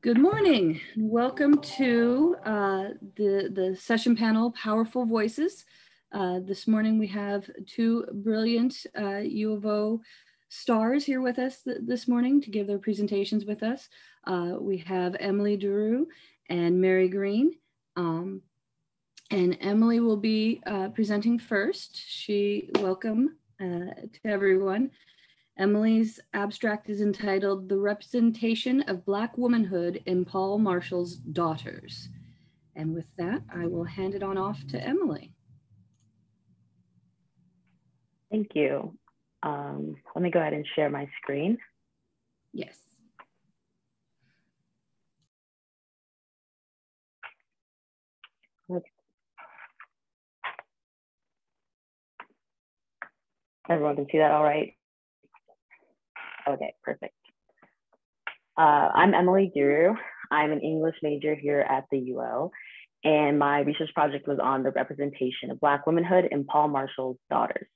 Good morning. Welcome to the session panel, Powerful Voices. This morning we have two brilliant U of O stars here with us this morning to give their presentations with us. We have Emily Duru and Mary Green. And Emily will be presenting first. Welcome to everyone. Emily's abstract is entitled The Representation of Black Womanhood in Paule Marshall's Daughters. And with that, I will hand it on off to Emily. Thank you. Let me go ahead and share my screen. Yes. Everyone can see that all right? Okay, perfect. I'm Emily Duru. I'm an English major here at the UL, and my research project was on the representation of Black womanhood in Paule Marshall's Daughters.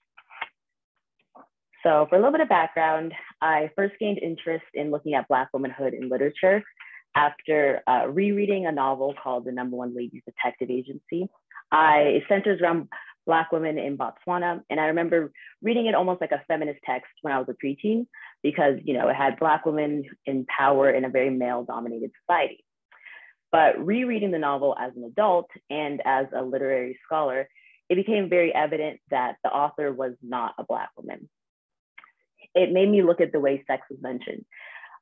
So for a little bit of background, I first gained interest in looking at Black womanhood in literature after rereading a novel called The #1 Ladies Detective Agency. It centers around Black women in Botswana. And I remember reading it almost like a feminist text when I was a preteen because, it had Black women in power in a very male-dominated society. But rereading the novel as an adult and as a literary scholar, it became very evident that the author was not a Black woman. It made me look at the way sex was mentioned,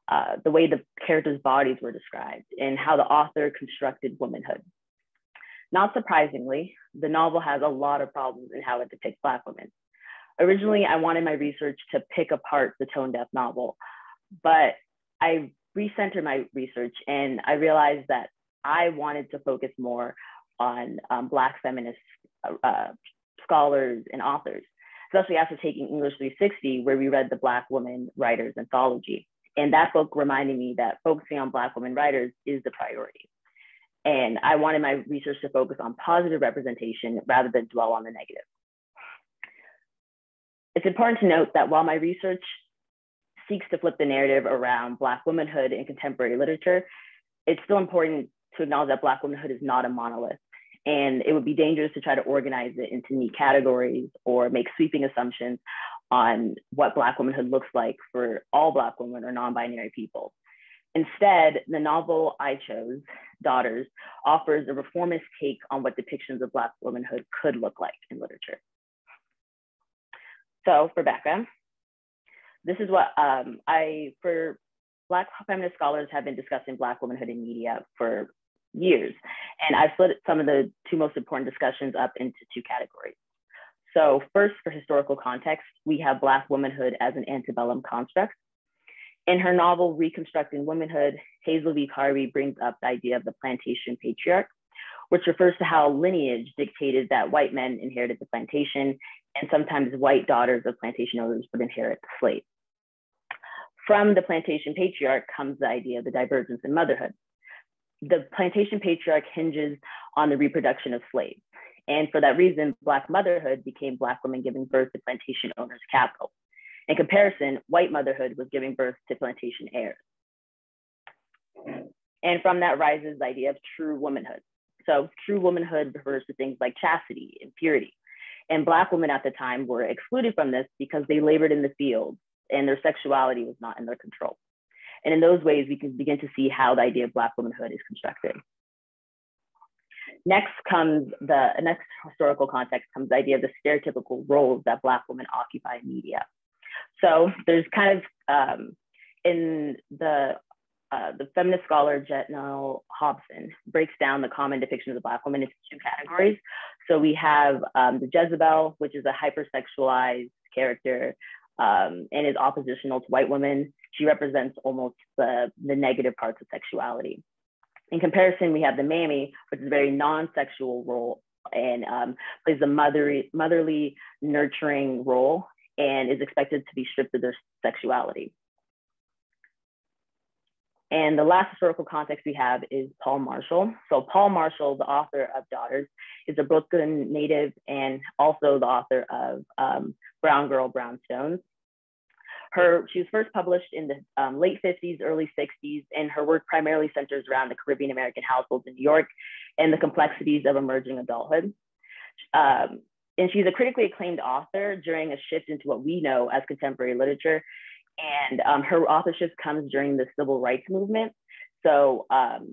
the way the characters' bodies were described, and how the author constructed womanhood. Not surprisingly, the novel has a lot of problems in how it depicts Black women. Originally, I wanted my research to pick apart the tone-deaf novel, but I recentered my research and I realized that I wanted to focus more on Black feminist scholars and authors, especially after taking English 360, where we read the Black Women Writers Anthology. And that book reminded me that focusing on Black women writers is the priority. And I wanted my research to focus on positive representation rather than dwell on the negative. It's important to note that while my research seeks to flip the narrative around Black womanhood in contemporary literature, it's still important to acknowledge that Black womanhood is not a monolith. And it would be dangerous to try to organize it into neat categories or make sweeping assumptions on what Black womanhood looks like for all Black women or non-binary people. Instead, the novel I chose, Daughters, offers a reformist take on what depictions of Black womanhood could look like in literature. So for background, this is what for Black feminist scholars have been discussing Black womanhood in media for years. And I've split some of the two most important discussions up into two categories. So first, for historical context, we have Black womanhood as an antebellum construct. In her novel, Reconstructing Womanhood, Hazel V. Carvey brings up the idea of the plantation patriarch, which refers to how lineage dictated that white men inherited the plantation, and sometimes white daughters of plantation owners would inherit the slave. From the plantation patriarch comes the idea of the divergence in motherhood. The plantation patriarch hinges on the reproduction of slaves. And for that reason, Black motherhood became Black women giving birth to plantation owners' capital. In comparison, white motherhood was giving birth to plantation heirs. And from that rises the idea of true womanhood. So true womanhood refers to things like chastity and purity. And Black women at the time were excluded from this because they labored in the fields and their sexuality was not in their control. And in those ways, we can begin to see how the idea of Black womanhood is constructed. Next historical context comes the idea of the stereotypical roles that Black women occupy in media. So there's kind of, in the feminist scholar Janelle Hobson breaks down the common depictions of Black women into two categories. So we have the Jezebel, which is a hypersexualized character and is oppositional to white women. She represents almost the negative parts of sexuality. In comparison, we have the Mammy, which is a very non-sexual role and plays a motherly, nurturing role and is expected to be stripped of their sexuality. And the last historical context we have is Paule Marshall. So Paule Marshall, the author of Daughters, is a Brooklyn native and also the author of Brown Girl, Brown Stones. She was first published in the late 50s, early 60s, and her work primarily centers around the Caribbean American households in New York and the complexities of emerging adulthood. And she's a critically acclaimed author during a shift into what we know as contemporary literature. And her authorship comes during the civil rights movement. So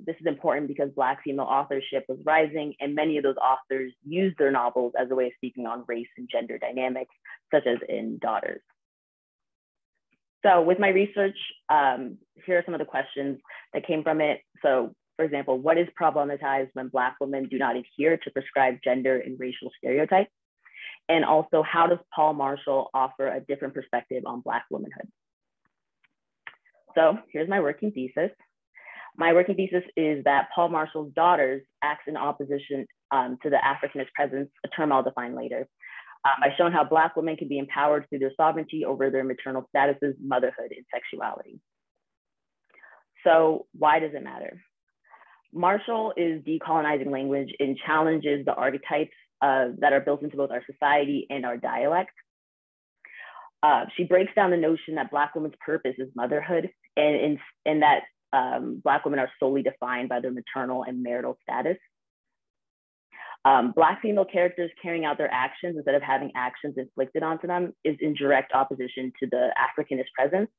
this is important because Black female authorship was rising, and many of those authors used their novels as a way of speaking on race and gender dynamics, such as in Daughters. So with my research, here are some of the questions that came from it. So for example, what is problematized when Black women do not adhere to prescribed gender and racial stereotypes? And also, how does Paule Marshall offer a different perspective on Black womanhood? So here's my working thesis. My working thesis is that Paule Marshall's Daughters acts in opposition to the Africanist presence, a term I'll define later. I've shown how Black women can be empowered through their sovereignty over their maternal statuses, motherhood, and sexuality. So why does it matter? Marshall is decolonizing language and challenges the archetypes that are built into both our society and our dialect. She breaks down the notion that Black women's purpose is motherhood, and that Black women are solely defined by their maternal and marital status. Black female characters carrying out their actions instead of having actions inflicted onto them is in direct opposition to the Africanist presence.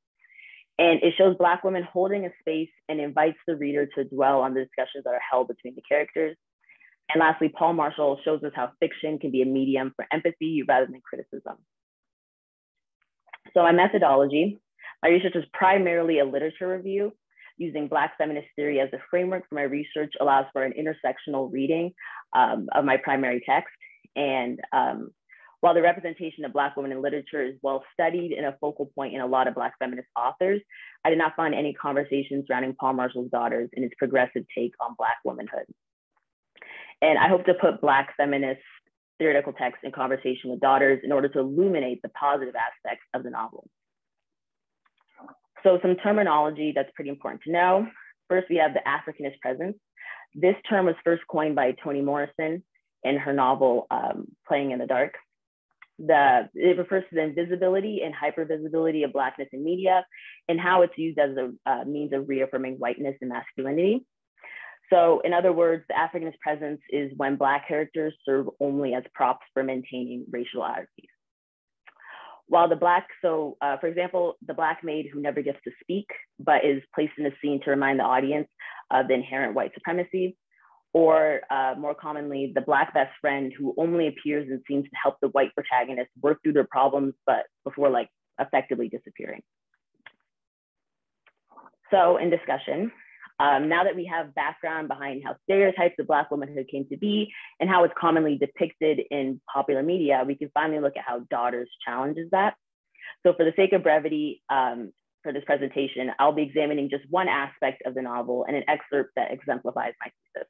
And it shows Black women holding a space and invites the reader to dwell on the discussions that are held between the characters. And lastly, Paule Marshall shows us how fiction can be a medium for empathy rather than criticism. So my methodology, my research is primarily a literature review. Using Black feminist theory as a framework for my research allows for an intersectional reading of my primary text. And while the representation of Black women in literature is well studied and a focal point in a lot of Black feminist authors, I did not find any conversation surrounding Paule Marshall's Daughters and its progressive take on Black womanhood. And I hope to put Black feminist theoretical text in conversation with Daughters in order to illuminate the positive aspects of the novel. So some terminology that's pretty important to know. First, we have the Africanist presence. This term was first coined by Toni Morrison in her novel, Playing in the Dark. It refers to the invisibility and hypervisibility of Blackness in media and how it's used as a means of reaffirming whiteness and masculinity. So in other words, the Africanist presence is when Black characters serve only as props for maintaining racial hierarchies. While for example, the Black maid who never gets to speak, but is placed in a scene to remind the audience of the inherent white supremacy, or more commonly, the Black best friend who only appears in scenes to help the white protagonist work through their problems, but before effectively disappearing. So in discussion, now that we have background behind how stereotypes of Black womanhood came to be and how it's commonly depicted in popular media, we can finally look at how Daughters challenges that. So for the sake of brevity, for this presentation, I'll be examining just one aspect of the novel and an excerpt that exemplifies my thesis.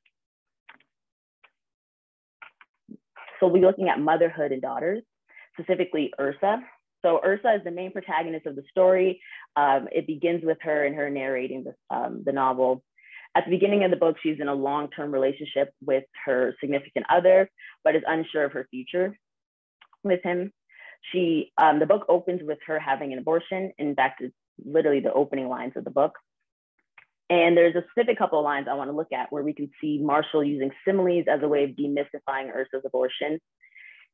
So we'll be looking at motherhood in Daughters, specifically Ursa. So Ursa is the main protagonist of the story. It begins with her and her narrating the novel. At the beginning of the book, she's in a long-term relationship with her significant other, but is unsure of her future with him. The book opens with her having an abortion. In fact, it's literally the opening lines of the book. And there's a specific couple of lines I want to look at where we can see Marshall using similes as a way of demystifying Ursa's abortion.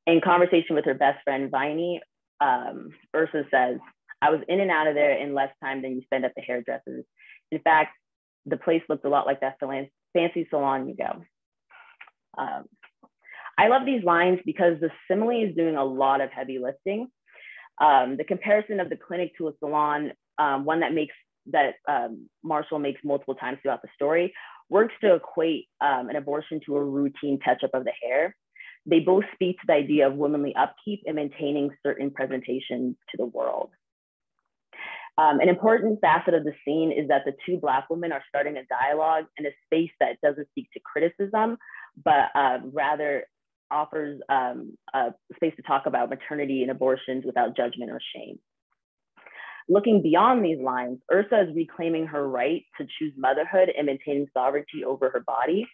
In conversation with her best friend, Viney, Ursa says, "I was in and out of there in less time than you spend at the hairdressers. In fact, the place looked a lot like that fancy salon you go." I love these lines because the simile is doing a lot of heavy lifting. The comparison of the clinic to a salon, one that Marshall makes multiple times throughout the story, works to equate an abortion to a routine touch-up of the hair. They both speak to the idea of womanly upkeep and maintaining certain presentations to the world. An important facet of the scene is that the two Black women are starting a dialogue in a space that doesn't speak to criticism, but rather offers a space to talk about maternity and abortions without judgment or shame. Looking beyond these lines, Ursa is reclaiming her right to choose motherhood and maintaining sovereignty over her body.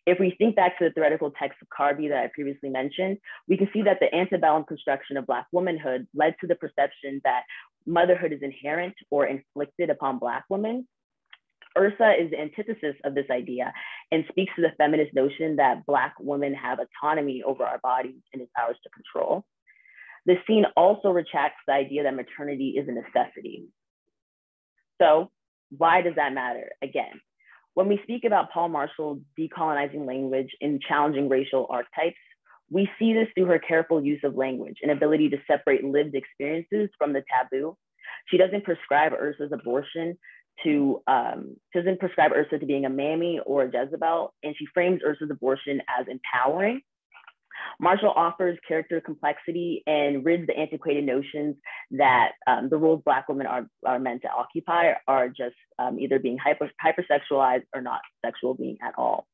If we think back to the theoretical text of Carby that I previously mentioned, we can see that the antebellum construction of Black womanhood led to the perception that motherhood is inherent or inflicted upon Black women. Ursa is the antithesis of this idea and speaks to the feminist notion that Black women have autonomy over our bodies and is ours to control. The scene also retracts the idea that maternity is a necessity. So why does that matter? Again, when we speak about Paule Marshall decolonizing language and challenging racial archetypes, we see this through her careful use of language and ability to separate lived experiences from the taboo. She doesn't prescribe Ursa's abortion to, doesn't prescribe Ursa to being a mammy or a Jezebel, and she frames Ursa's abortion as empowering. Marshall offers character complexity and rids the antiquated notions that the roles Black women are meant to occupy are just either being hypersexualized or not sexual being at all.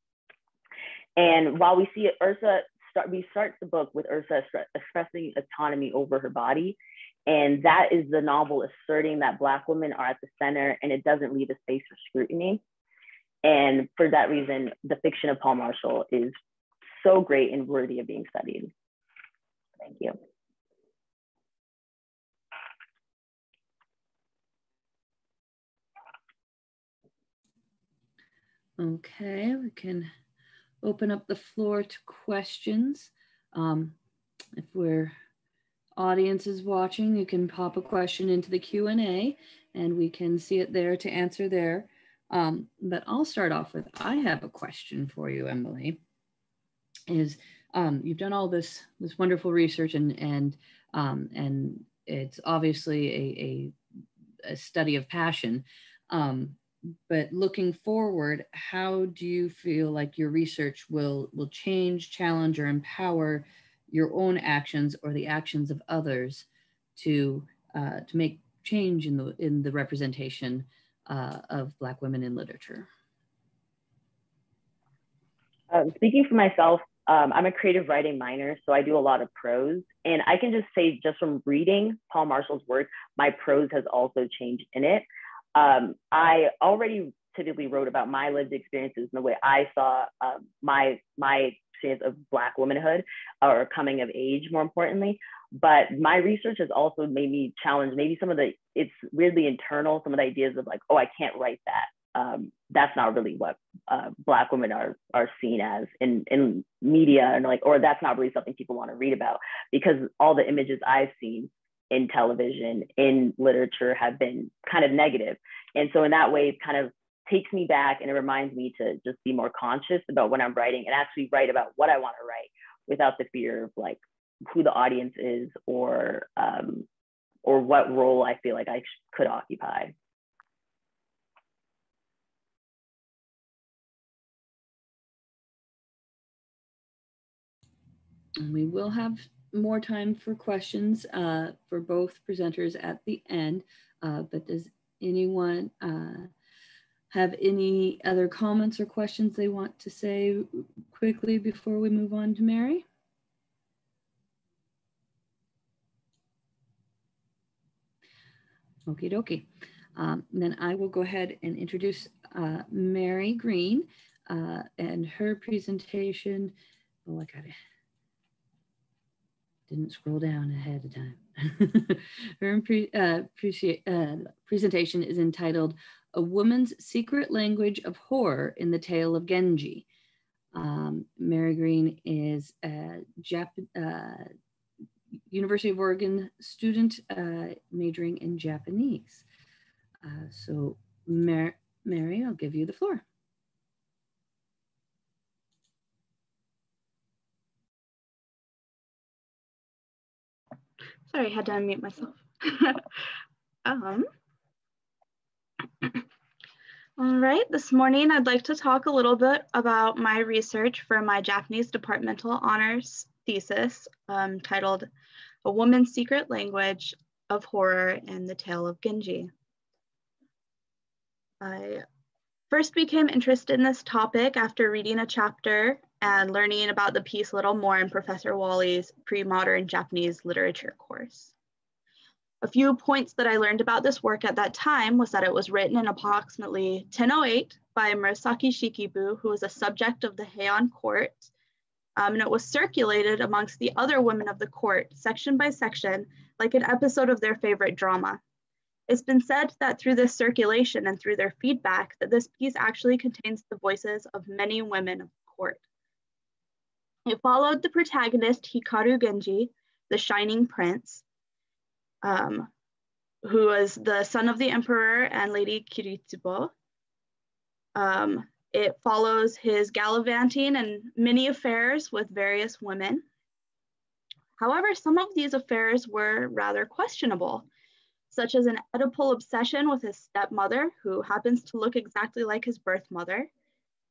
And while we see it, we start the book with Ursa expressing autonomy over her body. And that is the novel asserting that Black women are at the center and it doesn't leave a space for scrutiny. And for that reason, the fiction of Paule Marshall is so great and worthy of being studied. Thank you. Okay, we can open up the floor to questions. If we're audience is watching, you can pop a question into the Q&A and we can see it there to answer there. But I'll start off with, I have a question for you, Emily. Is you've done all this wonderful research and it's obviously a study of passion. But looking forward, how do you feel like your research will change, challenge, or empower your own actions or the actions of others to make change in the representation of Black women in literature? Speaking for myself, I'm a creative writing minor, so I do a lot of prose. And I can just say, just from reading Paule Marshall's work, my prose has also changed in it. I already typically wrote about my lived experiences and the way I saw my experience of Black womanhood or coming of age, more importantly. But my research has also made me challenge maybe it's weirdly internal, some of the ideas of like, oh, I can't write that. That's not really what Black women are seen as in media, and like, or that's not really something people want to read about, because all the images I've seen in television, in literature, have been kind of negative. And so in that way, it kind of takes me back and it reminds me to just be more conscious about when I'm writing and actually write about what I want to write without the fear of like who the audience is or what role I feel like I could occupy. And we will have more time for questions for both presenters at the end, but does anyone have any other comments or questions they want to say quickly before we move on to Mary? Okie dokie. Then I will go ahead and introduce Mary Green and her presentation. Oh, I got it. Didn't scroll down ahead of time. Her presentation is entitled "A Woman's Secret Language of Horror in the Tale of Genji." Mary Green is a University of Oregon student majoring in Japanese. So Mary, I'll give you the floor. Sorry, I had to unmute myself. All right, this morning I'd like to talk a little bit about my research for my Japanese departmental honors thesis titled "A Woman's Secret Language of Horror in the Tale of Genji." I first became interested in this topic after reading a chapter and learning about the piece a little more in Professor Wally's pre-modern Japanese literature course. A few points that I learned about this work at that time was that it was written in approximately 1008 by Murasaki Shikibu, who was a subject of the Heian court, and it was circulated amongst the other women of the court, section by section, like an episode of their favorite drama. It's been said that through this circulation and through their feedback, that this piece actually contains the voices of many women of the court. It followed the protagonist Hikaru Genji, the Shining Prince, who was the son of the emperor and Lady Kiritsubo. It follows his gallivanting and many affairs with various women. However, some of these affairs were rather questionable, such as an Oedipal obsession with his stepmother, who happens to look exactly like his birth mother,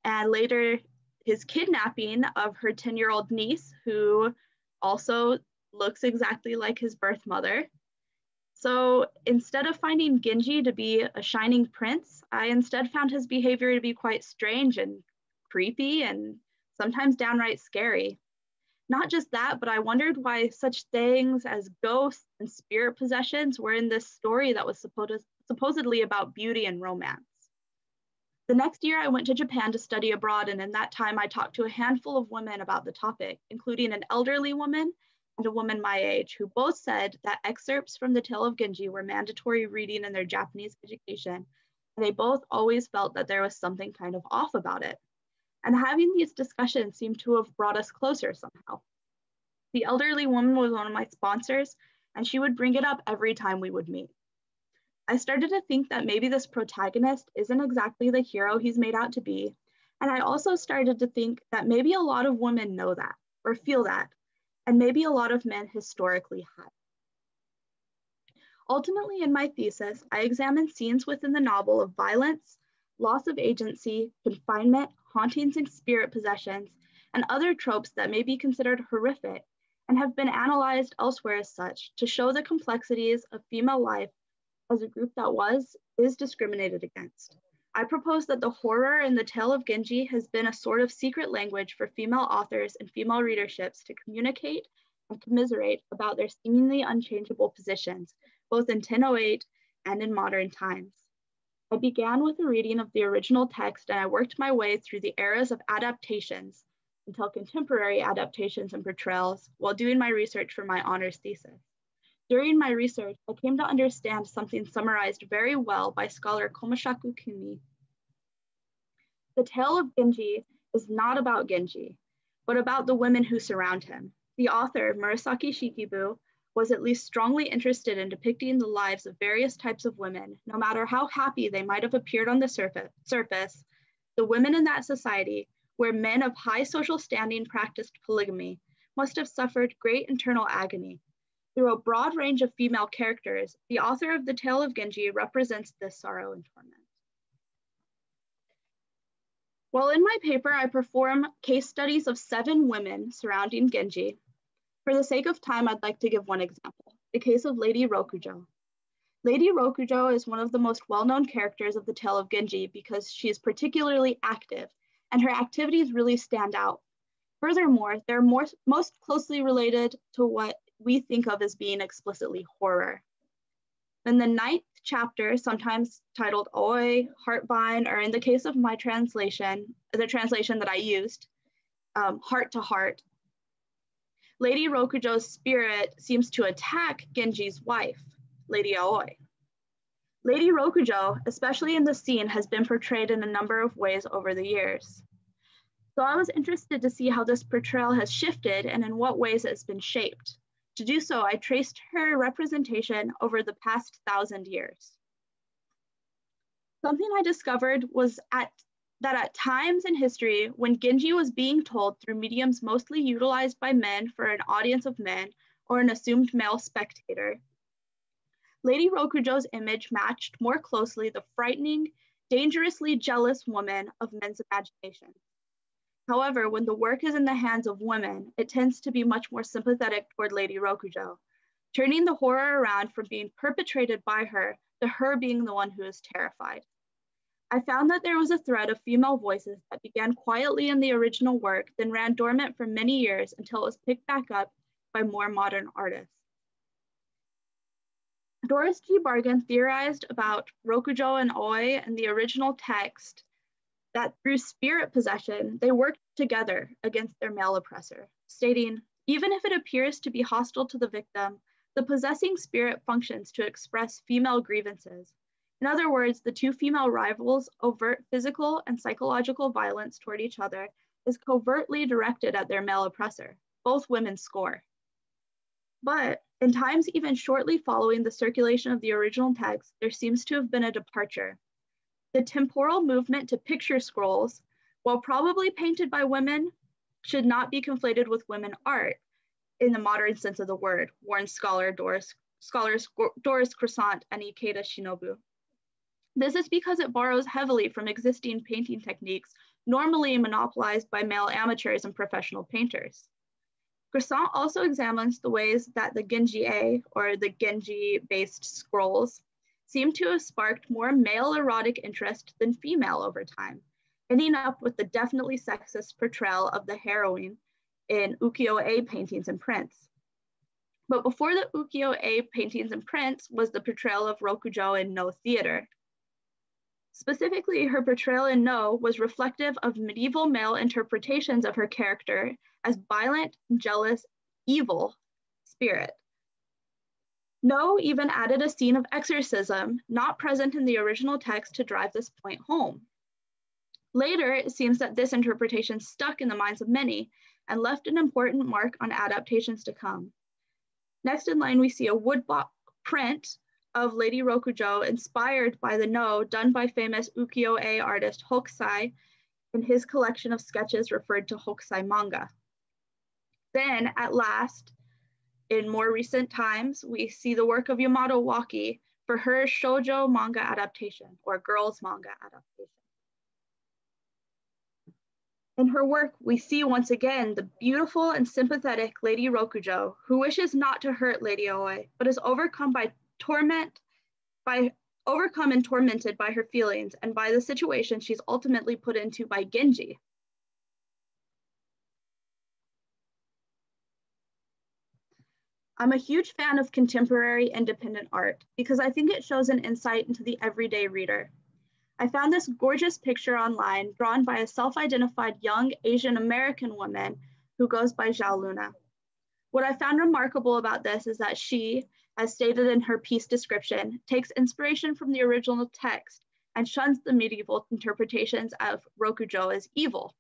and later his kidnapping of her 10-year-old niece, who also looks exactly like his birth mother. So instead of finding Genji to be a shining prince, I instead found his behavior to be quite strange and creepy and sometimes downright scary. Not just that, but I wondered why such things as ghosts and spirit possessions were in this story that was supposedly about beauty and romance. The next year I went to Japan to study abroad, and in that time I talked to a handful of women about the topic, including an elderly woman and a woman my age, who both said that excerpts from the Tale of Genji were mandatory reading in their Japanese education, and they both always felt that there was something kind of off about it. And having these discussions seemed to have brought us closer somehow. The elderly woman was one of my sponsors, and she would bring it up every time we would meet. I started to think that maybe this protagonist isn't exactly the hero he's made out to be, and I also started to think that maybe a lot of women know that, or feel that, and maybe a lot of men historically have. Ultimately, in my thesis, I examined scenes within the novel of violence, loss of agency, confinement, hauntings and spirit possessions, and other tropes that may be considered horrific and have been analyzed elsewhere as such to show the complexities of female life as a group that is discriminated against. I propose that the horror in the Tale of Genji has been a sort of secret language for female authors and female readerships to communicate and commiserate about their seemingly unchangeable positions, both in 1008 and in modern times. I began with a reading of the original text, and I worked my way through the eras of adaptations until contemporary adaptations and portrayals while doing my research for my honors thesis. During my research, I came to understand something summarized very well by scholar Komoshaku Kuni. The Tale of Genji is not about Genji, but about the women who surround him. The author, Murasaki Shikibu, was at least strongly interested in depicting the lives of various types of women, no matter how happy they might have appeared on the surface. The women in that society, where men of high social standing practiced polygamy, must have suffered great internal agony. Through a broad range of female characters, the author of the Tale of Genji represents this sorrow and torment. While in my paper, I perform case studies of 7 women surrounding Genji. For the sake of time, I'd like to give one example, the case of Lady Rokujo. Lady Rokujo is one of the most well-known characters of the Tale of Genji because she is particularly active, and her activities really stand out. Furthermore, they're most closely related to what we think of as being explicitly horror. In the 9th chapter, sometimes titled Oi, Heartbind, or in the case of my translation, the translation that I used, Heart to Heart, Lady Rokujo's spirit seems to attack Genji's wife, Lady Aoi. Lady Rokujo, especially in this scene, has been portrayed in a number of ways over the years. So I was interested to see how this portrayal has shifted and in what ways it's been shaped. To do so, I traced her representation over the past 1,000 years. Something I discovered was that at times in history, when Genji was being told through mediums mostly utilized by men for an audience of men or an assumed male spectator, Lady Rokujo's image matched more closely the frightening, dangerously jealous woman of men's imagination. However, when the work is in the hands of women, it tends to be much more sympathetic toward Lady Rokujo, turning the horror around from being perpetrated by her to her being the one who is terrified. I found that there was a thread of female voices that began quietly in the original work, then ran dormant for many years until it was picked back up by more modern artists. Doris G. Bargan theorized about Rokujo and Oi in the original text that through spirit possession, they worked together against their male oppressor, stating, even if it appears to be hostile to the victim, the possessing spirit functions to express female grievances. In other words, the two female rivals' overt physical and psychological violence toward each other is covertly directed at their male oppressor. Both women score. But in times even shortly following the circulation of the original text, there seems to have been a departure. The temporal movement to picture scrolls, while probably painted by women, should not be conflated with women art in the modern sense of the word, warned scholars Doris Croissant and Ikeda Shinobu. This is because it borrows heavily from existing painting techniques normally monopolized by male amateurs and professional painters. Croissant also examines the ways that the Genji, or the Genji-based scrolls, seem to have sparked more male erotic interest than female over time, ending up with the definitely sexist portrayal of the heroine in ukiyo-e paintings and prints. But before the ukiyo-e paintings and prints was the portrayal of Rokujo in No theater. Specifically, her portrayal in No was reflective of medieval male interpretations of her character as violent, jealous, evil spirit. No even added a scene of exorcism, not present in the original text, to drive this point home. Later, it seems that this interpretation stuck in the minds of many and left an important mark on adaptations to come. Next in line, we see a woodblock print of Lady Rokujo inspired by the No done by famous ukiyo-e artist Hokusai in his collection of sketches referred to Hokusai manga. Then, at last, in more recent times, we see the work of Yamato Waki for her shoujo manga adaptation, or girls manga adaptation. In her work, we see once again the beautiful and sympathetic Lady Rokujo, who wishes not to hurt Lady Oi, but is overcome and tormented by her feelings and by the situation she's ultimately put into by Genji. I'm a huge fan of contemporary independent art because I think it shows an insight into the everyday reader. I found this gorgeous picture online drawn by a self-identified young Asian American woman who goes by Zhao Luna. What I found remarkable about this is that she, as stated in her piece description, takes inspiration from the original text and shuns the medieval interpretations of Rokujo as evil.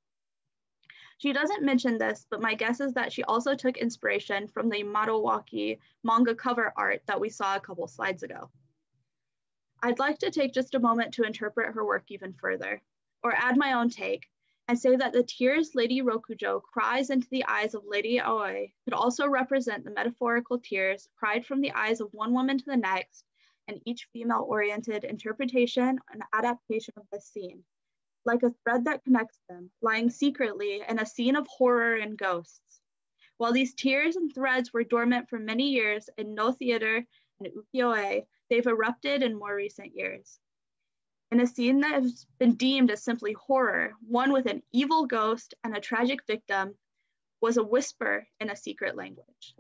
She doesn't mention this, but my guess is that she also took inspiration from the Yamato Waki manga cover art that we saw a couple slides ago. I'd like to take just a moment to interpret her work even further, or add my own take, and say that the tears Lady Rokujo cries into the eyes of Lady Aoi could also represent the metaphorical tears cried from the eyes of one woman to the next, and each female-oriented interpretation and adaptation of this scene, like a thread that connects them, lying secretly in a scene of horror and ghosts. While these tears and threads were dormant for many years in No theater and ukiyo-e, they've erupted in more recent years. In a scene that has been deemed as simply horror, one with an evil ghost and a tragic victim, was a whisper in a secret language.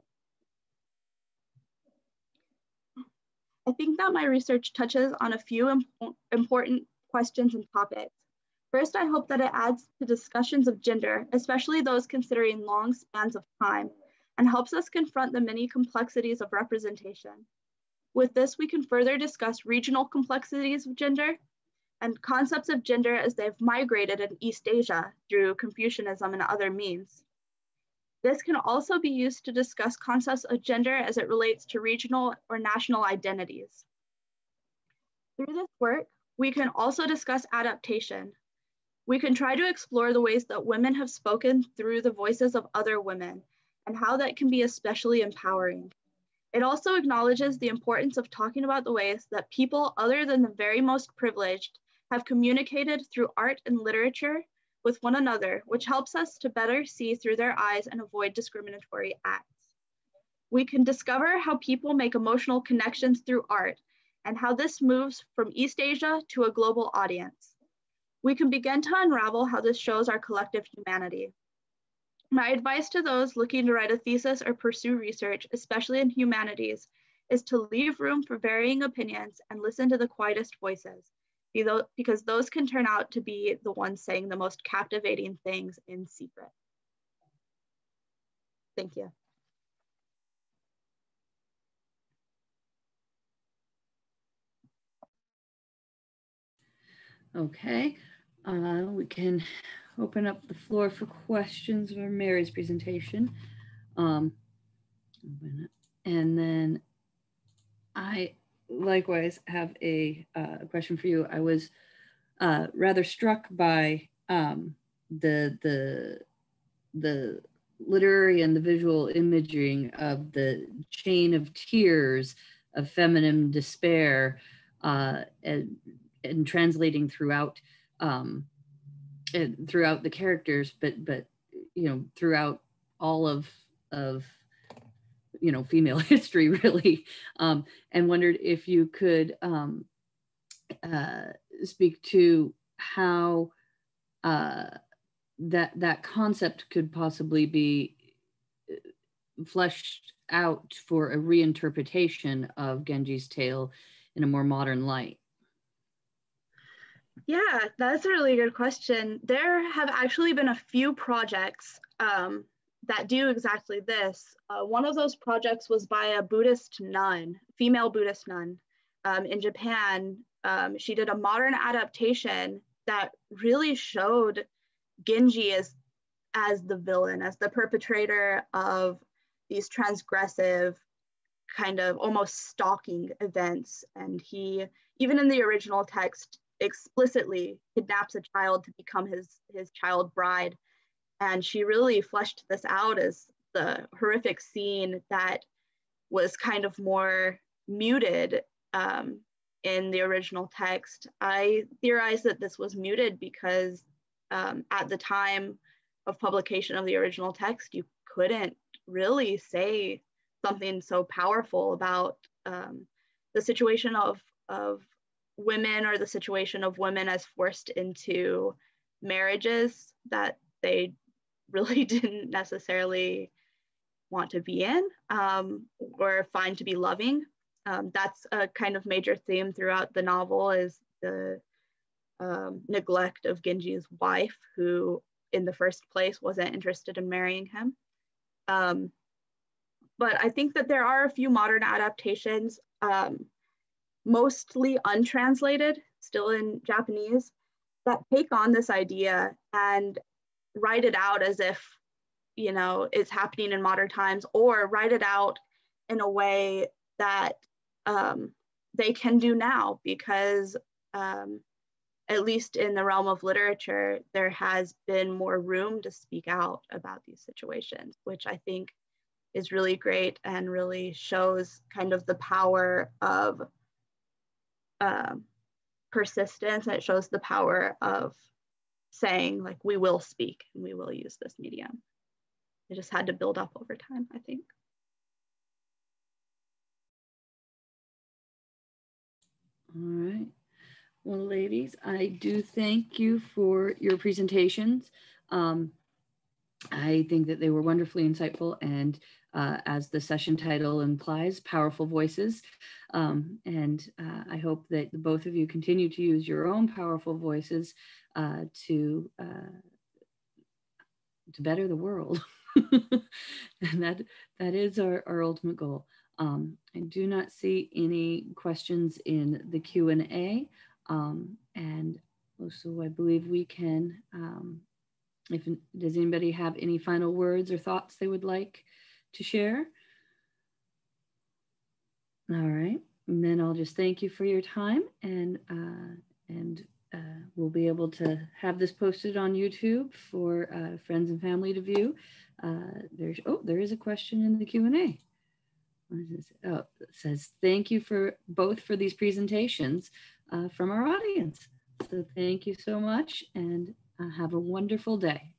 I think that my research touches on a few important questions and topics. First, I hope that it adds to discussions of gender, especially those considering long spans of time, and helps us confront the many complexities of representation. With this, we can further discuss regional complexities of gender and concepts of gender as they've migrated in East Asia through Confucianism and other means. This can also be used to discuss concepts of gender as it relates to regional or national identities. Through this work, we can also discuss adaptation. We can try to explore the ways that women have spoken through the voices of other women and how that can be especially empowering. It also acknowledges the importance of talking about the ways that people other than the very most privileged have communicated through art and literature with one another, which helps us to better see through their eyes and avoid discriminatory acts. We can discover how people make emotional connections through art and how this moves from East Asia to a global audience. We can begin to unravel how this shows our collective humanity. My advice to those looking to write a thesis or pursue research, especially in humanities, is to leave room for varying opinions and listen to the quietest voices, because those can turn out to be the ones saying the most captivating things in secret. Thank you. Okay, we can open up the floor for questions for Mary's presentation. And then I likewise have a question for you. I was rather struck by the literary and the visual imaging of the chain of tears of feminine despair, and translating throughout throughout the characters, but you know, throughout all of you know, female history, really, and wondered if you could speak to how that concept could possibly be fleshed out for a reinterpretation of Genji's tale in a more modern light. Yeah, that's a really good question. There have actually been a few projects that do exactly this. One of those projects was by a Buddhist nun, female Buddhist nun in Japan. She did a modern adaptation that really showed Genji as the villain, as the perpetrator of these transgressive kind of almost stalking events. And he, even in the original text, explicitly kidnaps a child to become his child bride. And she really fleshed this out as the horrific scene that was kind of more muted in the original text. I theorize that this was muted because at the time of publication of the original text, you couldn't really say something so powerful about the situation of women, or the situation of women as forced into marriages that they really didn't necessarily want to be in or find to be loving. That's a kind of major theme throughout the novel, is the neglect of Genji's wife, who in the first place wasn't interested in marrying him. But I think that there are a few modern adaptations, mostly untranslated, still in Japanese, that take on this idea and write it out as if, you know, it's happening in modern times, or write it out in a way that they can do now, because at least in the realm of literature, there has been more room to speak out about these situations, which I think is really great and really shows kind of the power of persistence. And it shows the power of saying, like, we will speak and we will use this medium. It just had to build up over time, I think. All right. Well, ladies, I do thank you for your presentations. I think that they were wonderfully insightful, and as the session title implies, powerful voices. And I hope that both of you continue to use your own powerful voices to better the world. And that is our ultimate goal. I do not see any questions in the Q&A. And so I believe we can, does anybody have any final words or thoughts they would like to share? All right, and then I'll just thank you for your time, and we'll be able to have this posted on YouTube for friends and family to view. There is a question in the Q&A. Oh, it says, thank you for these presentations from our audience. So thank you so much, and have a wonderful day.